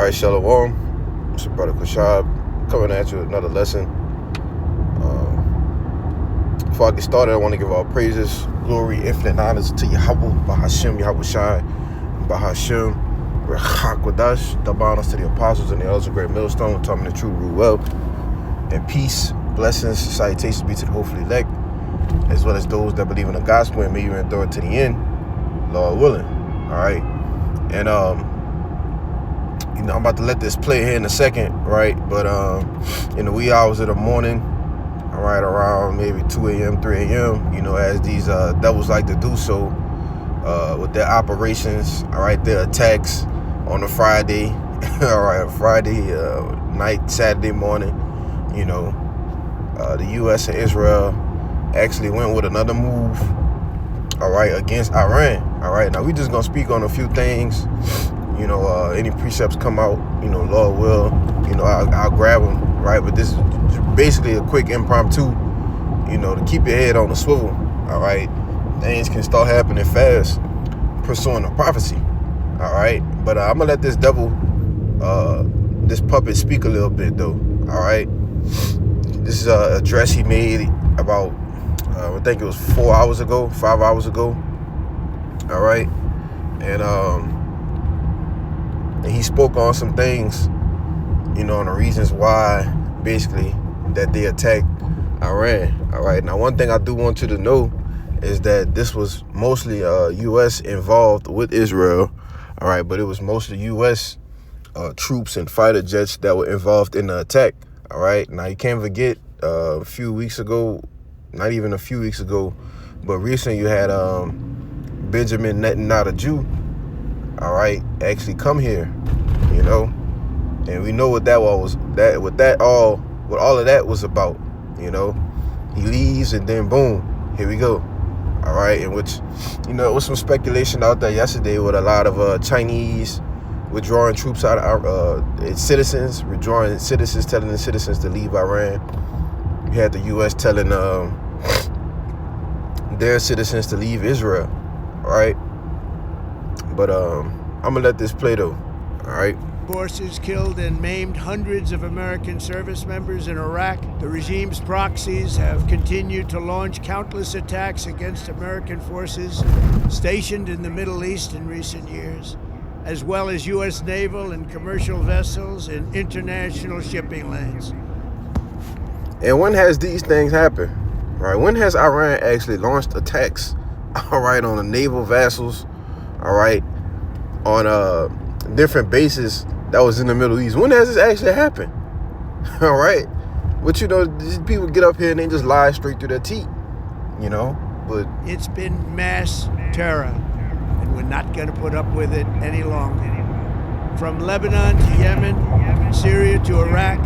Alright, Shalom. It's your brother Kashab coming at you with another lesson. Before I get started, I want to give all praises, glory, infinite honors to Yahweh, Bahashem, Yahweh Shai, Bahashem, Rechak Wadash, double honors to the apostles and the elders of Great Millstone, who taught me the true rule well. And peace, blessings, salutations be to the hopefully elect, as well as those that believe in the gospel and may you endure to the end, Lord willing. Alright. And I'm about to let this play here in a second, right? But in the wee hours of the morning, all right, around maybe 2 a.m., 3 a.m., as these devils like to do so with their operations, all right, their attacks on a Friday, all right, Friday night, Saturday morning, the U.S. and Israel actually went with another move, all right, against Iran, all right? Now, we just going to speak on a few things. Any precepts come out, Lord will, I'll grab them, right? But this is basically a quick impromptu, to keep your head on the swivel, all right? Things can start happening fast, pursuing a prophecy, all right? But I'm going to let this devil, this puppet speak a little bit, though, all right? This is an address he made about, I think it was 5 hours ago, all right? And he spoke on some things, on the reasons why, basically, that they attacked Iran. All right. Now, one thing I do want you to know is that this was mostly U.S. involved with Israel. All right. But it was mostly U.S. Troops and fighter jets that were involved in the attack. All right. Now, you can't forget a few weeks ago, not even a few weeks ago, but recently you had Benjamin Netanyahu, Jew, all right, actually come here, and we know what that was, what all of that was about, he leaves and then boom, here we go, all right, in which, it was some speculation out there yesterday with a lot of Chinese withdrawing troops out of citizens, telling the citizens to leave Iran. You had the U.S. telling their citizens to leave Israel, all right. But I'm gonna let this play though, all right? Forces killed and maimed hundreds of American service members in Iraq. The regime's proxies have continued to launch countless attacks against American forces stationed in the Middle East in recent years, as well as U.S. naval and commercial vessels in international shipping lanes. And when has these things happened, right? When has Iran actually launched attacks, all right, on the naval vessels, all right, on different bases that was in the Middle East? When has this actually happened? All right. But these people get up here and they just lie straight through their teeth, but it's been mass terror, and we're not going to put up with it any longer. From Lebanon to Yemen, Syria to Iraq,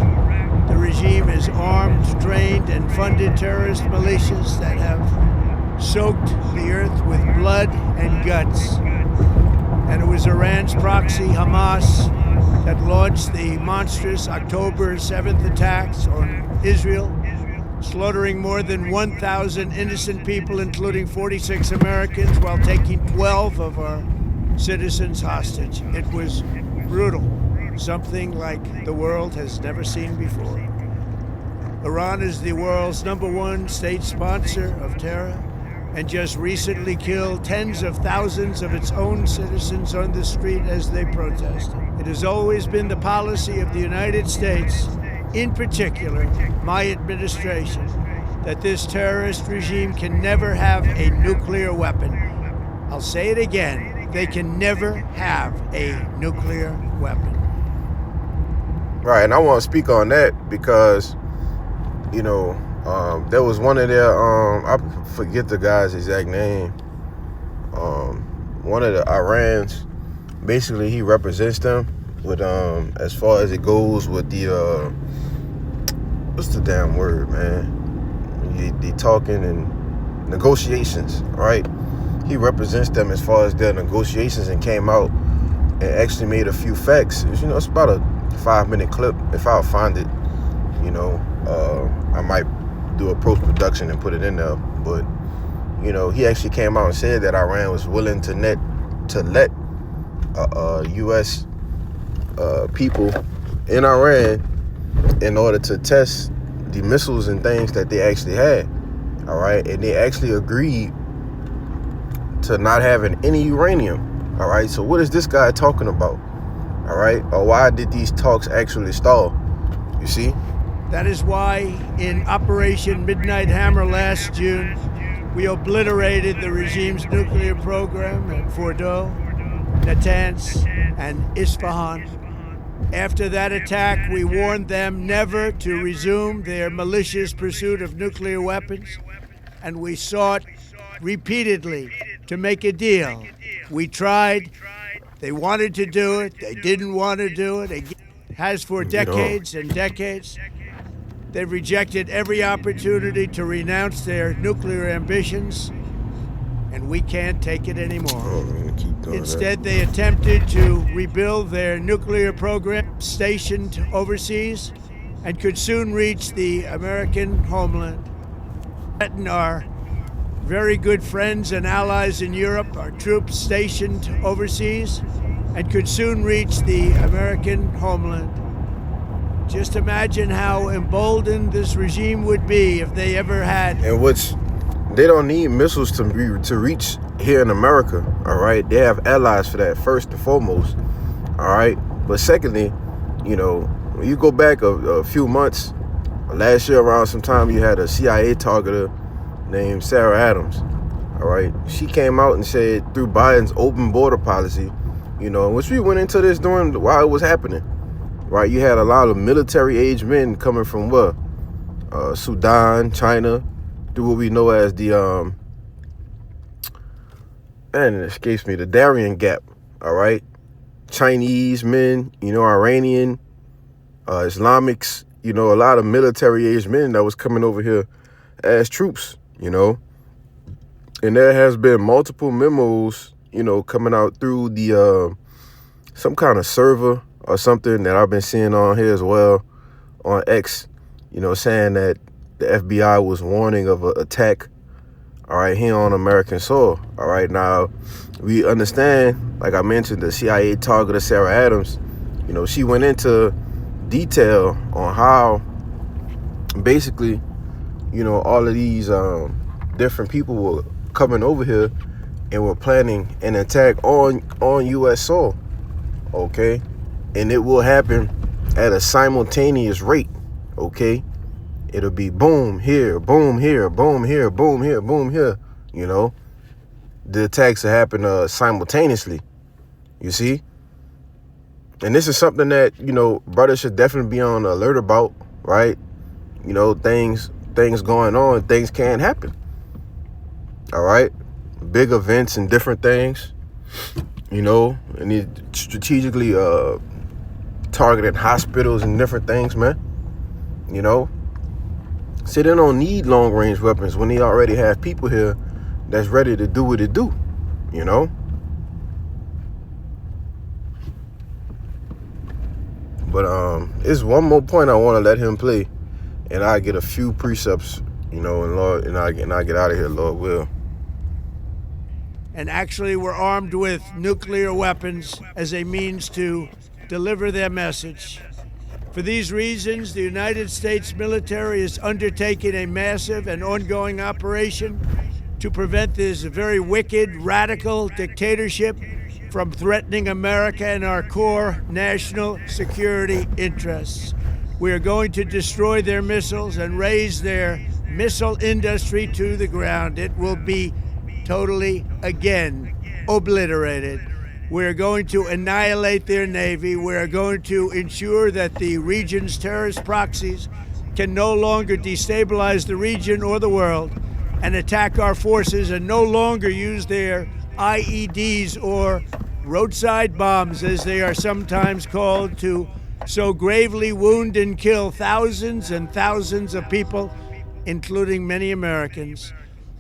the regime has armed, trained, and funded terrorist militias that have soaked the earth with blood and guts. And it was Iran's proxy, Hamas, that launched the monstrous October 7th attacks on Israel, slaughtering more than 1,000 innocent people, including 46 Americans, while taking 12 of our citizens hostage. It was brutal, something like the world has never seen before. Iran is the world's #1 state sponsor of terror, and just recently killed tens of thousands of its own citizens on the street as they protested. It has always been the policy of the United States, in particular my administration, that this terrorist regime can never have a nuclear weapon. I'll say it again, they can never have a nuclear weapon. Right, and I want to speak on that because, there was one of their, I forget the guy's exact name. One of the Irans, basically he represents them with, as far as it goes with the, what's the damn word, man? They talking and negotiations, right? He represents them as far as their negotiations and came out and actually made a few facts. It's about a 5-minute clip. If I'll find it, I might do a post-production and put it in there. But, he actually came out and said that Iran was willing to let U.S. people in Iran in order to test the missiles and things that they actually had. All right, and they actually agreed to not having any uranium. All right, so what is this guy talking about? All right, or why did these talks actually stall? You see? That is why in Operation Midnight Hammer last June, we obliterated the regime's nuclear program at Fordow, Natanz, and Isfahan. After that attack, we warned them never to resume their malicious pursuit of nuclear weapons, and we sought repeatedly to make a deal. We tried. They wanted to do it. They didn't want to do it. It has for decades and decades. They've rejected every opportunity to renounce their nuclear ambitions, and we can't take it anymore. Instead, they attempted to rebuild their nuclear program stationed overseas and could soon reach the American homeland. Threaten our very good friends and allies in Europe, our troops stationed overseas, and could soon reach the American homeland. Just imagine how emboldened this regime would be if they ever had. And which they don't need missiles to reach here in America. All right, they have allies for that first and foremost. All right, but secondly, you know, when you go back a few months, last year around some time, you had a CIA targeter named Sarah Adams. All right, she came out and said through Biden's open border policy, you know, which we went into this during while it was happening. Right, you had a lot of military-age men coming from what? Sudan, China, through what we know as the man, it escapes me, the Darien Gap. All right, Chinese men, you know, Iranian, Islamics, you know, a lot of military-age men that was coming over here as troops, you know, and there has been multiple memos, you know, coming out through the some kind of server or something that I've been seeing on here as well on X, you know, saying that the FBI was warning of an attack, all right, here on American soil. All right, now we understand, like I mentioned, the CIA targeter Sarah Adams, you know, she went into detail on how basically, you know, all of these different people were coming over here and were planning an attack on U.S. soil, okay? And it will happen at a simultaneous rate, okay? It'll be boom here, boom here, boom here, boom here, boom here, you know? The attacks will happen simultaneously, you see? And this is something that, you know, brothers should definitely be on alert about, right? You know, things going on, things can happen, all right? Big events and different things, you know, and it strategically targeted hospitals and different things, man. You know, so they don't need long range weapons when they already have people here that's ready to do what it do, you know. But it's one more point I want to let him play, and I get a few precepts, you know, and Lord, and I get out of here, Lord will. And actually, we're armed with nuclear weapons as a means to deliver their message. For these reasons, the United States military is undertaking a massive and ongoing operation to prevent this very wicked, radical dictatorship from threatening America and our core national security interests. We are going to destroy their missiles and raise their missile industry to the ground. It will be totally, again, obliterated. We're going to annihilate their Navy. We're going to ensure that the region's terrorist proxies can no longer destabilize the region or the world and attack our forces and no longer use their IEDs or roadside bombs, as they are sometimes called, to so gravely wound and kill thousands and thousands of people, including many Americans.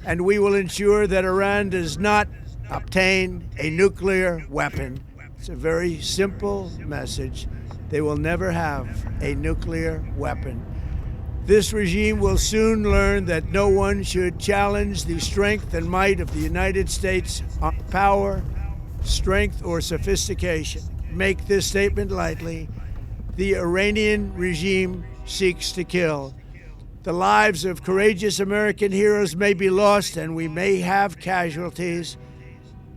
And we will ensure that Iran does not obtain a nuclear weapon. It's a very simple message. They will never have a nuclear weapon. This regime will soon learn that no one should challenge the strength and might of the United States on power, strength, or sophistication. make this statement lightly. The Iranian regime seeks to kill. The lives of courageous American heroes may be lost, and we may have casualties.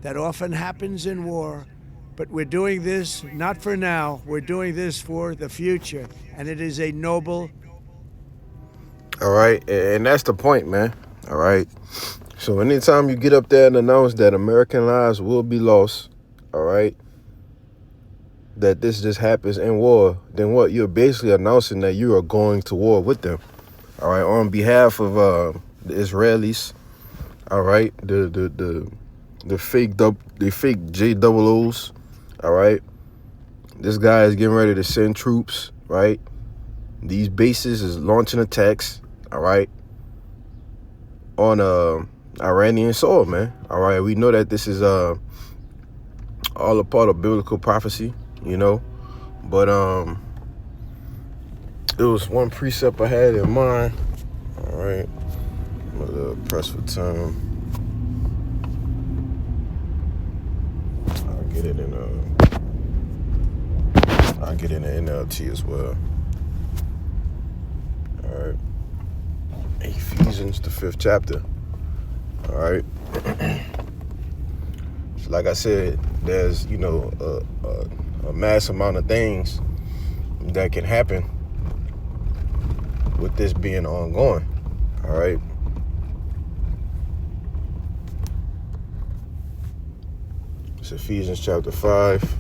That often happens in war. But we're doing this not for now. We're doing this for the future. And it is a noble. All right. And that's the point, man. All right. So anytime you get up there and announce that American lives will be lost, all right, that this just happens in war, then what? You're basically announcing that you are going to war with them. All right. On behalf of the Israelis, all right, the fake JOOs, all right. This guy is getting ready to send troops, right? These bases is launching attacks, all right, on Iranian soil, man. All right, we know that this is all a part of biblical prophecy, you know, but it was one precept I had in mind. All right, I'm a little pressed for time. I'll get in the NLT as well. All right. Ephesians, the 5th chapter. All right. So like I said, there's, you know, a mass amount of things that can happen with this being ongoing. All right. It's Ephesians chapter 5.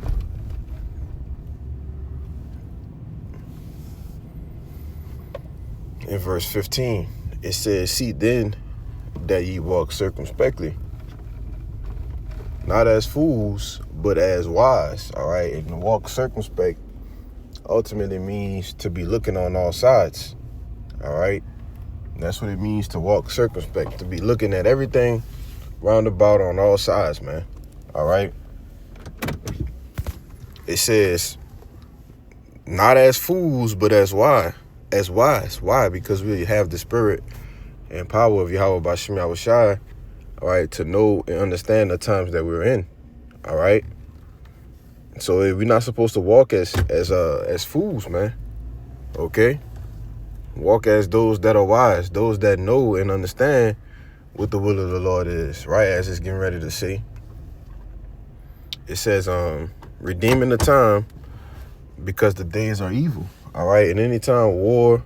In verse 15, it says, "See then that ye walk circumspectly, not as fools, but as wise." All right, and to walk circumspect ultimately means to be looking on all sides. All right, that's what it means to walk circumspect, to be looking at everything roundabout on all sides, man. All right. It says, not as fools, but as wise. As wise. Why? Because we have the spirit and power of Yahweh Bashim Yahushai, all right, to know and understand the times that we're in. All right. So we're not supposed to walk as fools, man. Okay. Walk as those that are wise, those that know and understand what the will of the Lord is, right? As it's getting ready to say. It says, redeeming the time because the days are evil. All right. And anytime war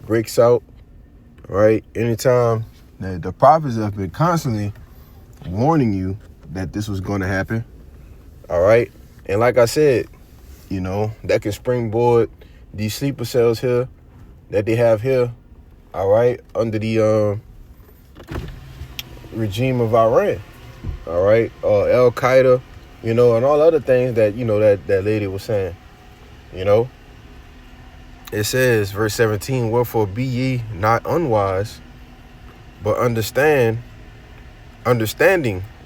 breaks out, right? Anytime the prophets have been constantly warning you that this was going to happen. All right. And like I said, you know, that can springboard these sleeper cells here that they have here. All right. Under the regime of Iran. All right. Al Qaeda, you know, and all other things that, you know, that lady was saying, you know. It says, verse 17, "Wherefore be ye not unwise, but understanding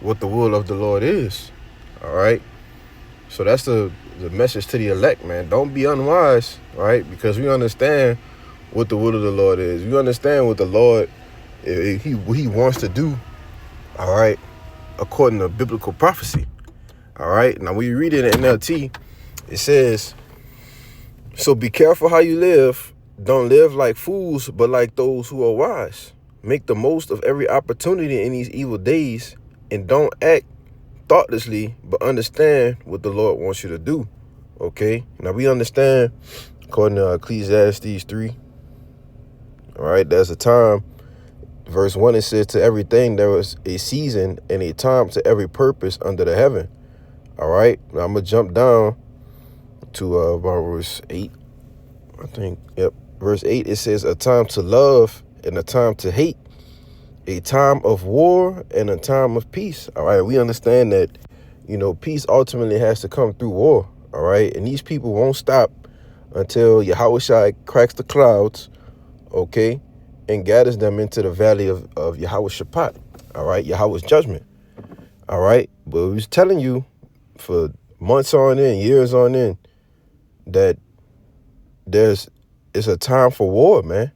what the will of the Lord is." All right. So that's the message to the elect, man. Don't be unwise, right? Because we understand what the will of the Lord is. We understand what the Lord, what he wants to do, all right, according to biblical prophecy. All right. Now, when you read it in NLT, it says, "So be careful how you live. Don't live like fools, but like those who are wise. Make the most of every opportunity in these evil days, and don't act thoughtlessly, but understand what the Lord wants you to do." Okay. Now we understand, according to Ecclesiastes 3. All right. There's a time. Verse 1, it says, "To everything there was a season and a time to every purpose under the heaven." All right. Now I'm going to jump down to about verse 8. I think, yep. Verse 8, it says, "A time to love and a time to hate, a time of war and a time of peace." All right. We understand that, you know, peace ultimately has to come through war. All right. And these people won't stop until Yahushua cracks the clouds, okay, and gathers them into the valley of Yahweh Shaphat. All right. Yahweh's judgment. All right. But we was telling you for months on end, years on end, that it's a time for war, man.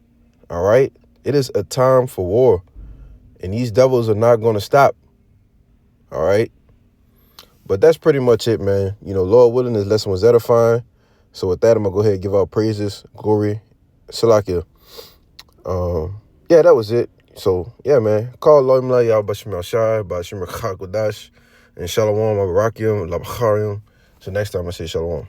All right. It is a time for war. And these devils are not going to stop. All right. But that's pretty much it, man. You know, Lord willing, this lesson was edifying. So with that, I'm going to go ahead and give out praises, glory, Salakia. Yeah, that was it. So, yeah, man. Call Loimla, Yah Bashim Al-Shai, Bashim Al-Chakodash, and Shalom, Abarakium, Labacharium. So next time I say Shalom.